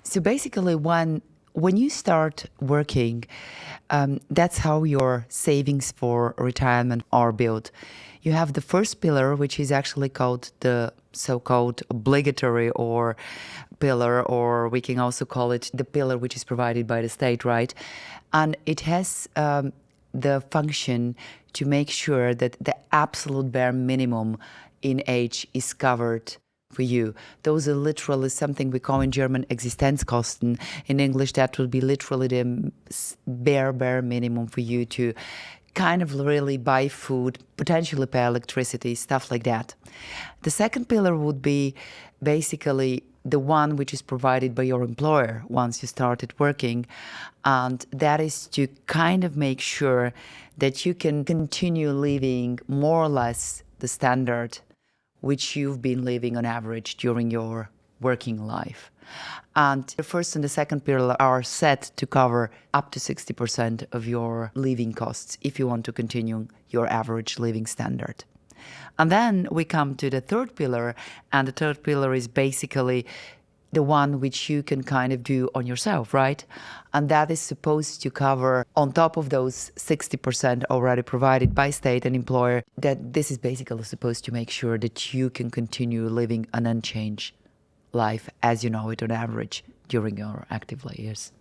So basically, when you start working, that's how your savings for retirement are built. You have the first pillar, which is actually called the so-called obligatory or pillar, or we can also call it the pillar which is provided by the state, right? And it has the function to make sure that the absolute bare minimum in age is covered for you. Those are literally something we call in German Existenzkosten. In English, that would be literally the bare minimum for you to kind of really buy food, potentially pay electricity, stuff like that. The second pillar would be basically the one which is provided by your employer once you started working. And that is to kind of make sure that you can continue living more or less the standard which you've been living on average during your working life. And the first and the second pillar are set to cover up to 60% of your living costs if you want to continue your average living standard. And then we come to the third pillar, and the third pillar is basically the one which you can kind of do on yourself, right? And that is supposed to cover, on top of those 60% already provided by state and employer, that this is basically supposed to make sure that you can continue living an unchanged life as you know it on average during your active years.